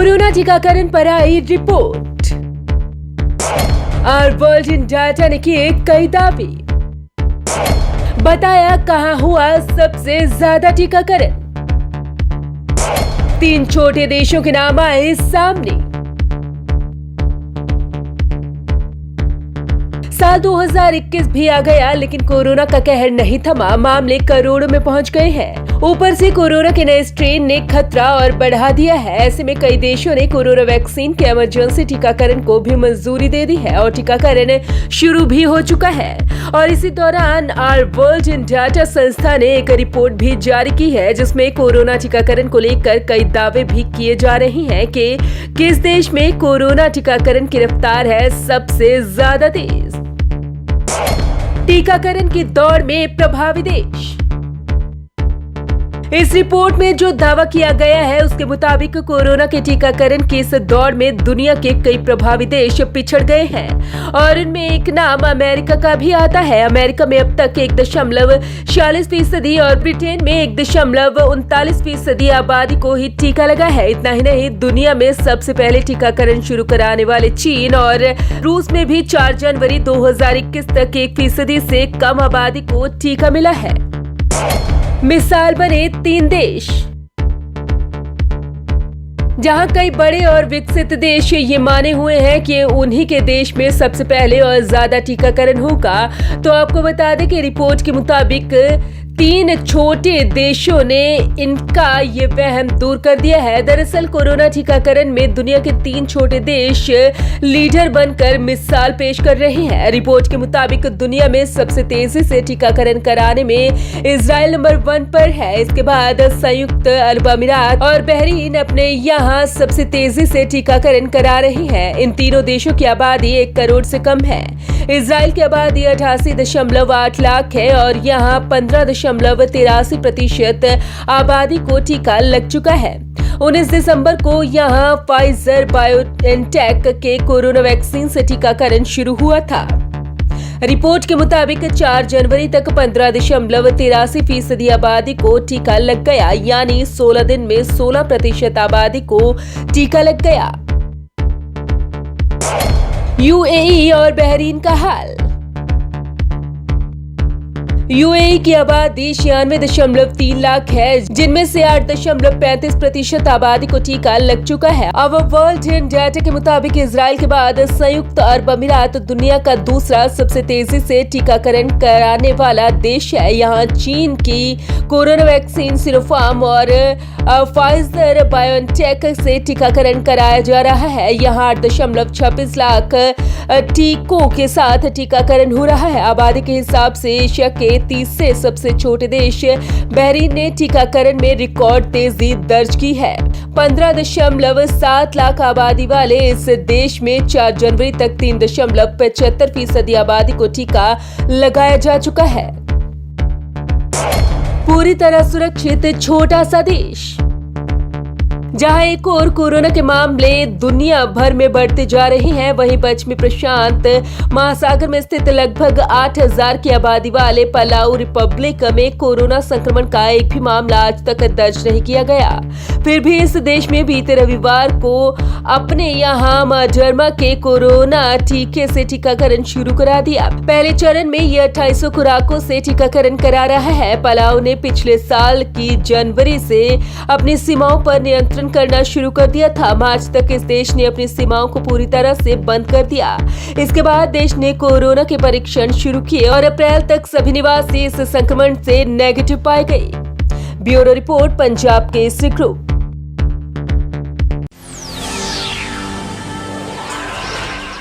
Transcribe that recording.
Corona टीकाकरण पर आई report. Our World in Data ने किए कई दावे। बताया कहां हुआ सबसे ज्यादा टीकाकरण। 3 छोटे देशों के नाम आए सामने। साल 2021 भी आ गया, लेकिन कोरोना का कहर नहीं थमा। मामले करोड़ों में पहुंच गए हैं। ऊपर से कोरोना के नए स्ट्रेन ने खतरा और बढ़ा दिया है। ऐसे में कई देशों ने कोरोना वैक्सीन के इमरजेंसी टीकाकरण को भी मंजूरी दे दी है और टीकाकरण शुरू भी हो चुका है। और इसी दौरान आवर वर्ल्ड इन डाटा संस्था ने एक रिपोर्ट भी जारी की है, जिसमें कोरोना टीकाकरण को लेकर कई दावे भी किए जा रहे हैं कि किस देश में कोरोना टीकाकरण की रफ्तार है सबसे ज्यादा तेज। टीकाकरण की दौड़ में प्रभावी देश। इस रिपोर्ट में जो दावा किया गया है उसके मुताबिक कोरोना के टीकाकरण की इस दौड़ में दुनिया के कई प्रभावी देश पिछड़ गए हैं और इनमें एक नाम अमेरिका का भी आता है। अमेरिका में अब तक 1.46% और ब्रिटेन में 1.39% आबादी को ही टीका लगा है। इतना ही नहीं, दुनिया में सबसे पहले टीकाकरण शुरू कराने वाले चीन और रूस में भी 4 जनवरी 2021 तक 1% से कम आबादी को टीका मिला है। मिसाल बने 3 देश। जहां कई बड़े और विकसित देश ये माने हुए हैं कि उन्हीं के देश में सबसे पहले और ज्यादा टीकाकरण होगा, तो आपको बता दें कि रिपोर्ट के मुताबिक 3 छोटे देशों ने इनका ये वहम दूर कर दिया है। दरअसल कोरोना टीकाकरण में दुनिया के 3 छोटे देश लीडर बनकर मिसाल पेश कर रहे हैं। रिपोर्ट के मुताबिक दुनिया में सबसे तेजी से टीकाकरण कराने में इजराइल नंबर 1 पर है। इसके बाद संयुक्त अरब अमीरात और बहरीन अपने यहाँ सबसे तेजी से टीकाकरण करा रही हैं। इन तीनों देशों की आबादी 1 करोड़ से कम है। इजराइल की आबादी 88.8 लाख है और यहाँ 15.83% आबादी को टीका लग चुका है। 19 दिसंबर को यहां फाइजर बायोएनटेक के कोरोना वैक्सीन से टीकाकरण शुरू हुआ था। रिपोर्ट के मुताबिक 4 जनवरी तक 15.83% आबादी को टीका लग गया, यानी 16 दिन में 16% आबादी को टीका लग गया। यूएई और बहरीन का हाल। यूएई की आबादी 96.3 लाख है, जिनमें से 8.35% आबादी को टीका लग चुका है। अब वर्ल्ड इन डाटा के मुताबिक इजराइल के बाद संयुक्त अरब अमीरात दुनिया का दूसरा सबसे तेजी से टीकाकरण कराने वाला देश है। यहाँ चीन की कोरोना वैक्सीन सिनोफार्म और फाइजर बायोएनटेक से टीकाकरण कराया जा रहा है। यहाँ 8.26 लाख टीकों के साथ टीकाकरण हो रहा है। आबादी के हिसाब से एशिया के तीसरे सबसे छोटे देश बहरीन ने टीकाकरण में रिकॉर्ड तेजी दर्ज की है। 15.7 लाख आबादी वाले इस देश में 4 जनवरी तक 3.75% आबादी को टीका लगाया जा चुका है। पूरी तरह सुरक्षित छोटा सा देश। जहां एक और कोरोना के मामले दुनिया भर में बढ़ते जा रहे हैं, वहीं पश्चिमी प्रशांत महासागर में स्थित लगभग 8000 की आबादी वाले पलाऊ रिपब्लिक में कोरोना संक्रमण का एक भी मामला आज तक दर्ज नहीं किया गया। फिर भी इस देश में बीते रविवार को अपने यहाँ मडर्ना के कोरोना टीके से टीकाकरण शुरू करा दिया। पहले चरण में ये 2800 खुराकों से टीकाकरण करा रहा है। पलाऊ ने पिछले साल की जनवरी से अपनी सीमाओं पर नियंत्रण करना शुरू कर दिया था। मार्च तक इस देश ने अपनी सीमाओं को पूरी तरह से बंद कर दिया। इसके बाद देश ने कोरोना के परीक्षण शुरू किए और अप्रैल तक सभी निवासी इस संक्रमण से नेगेटिव पाए गए। Bureau report, Punjab Kesari group.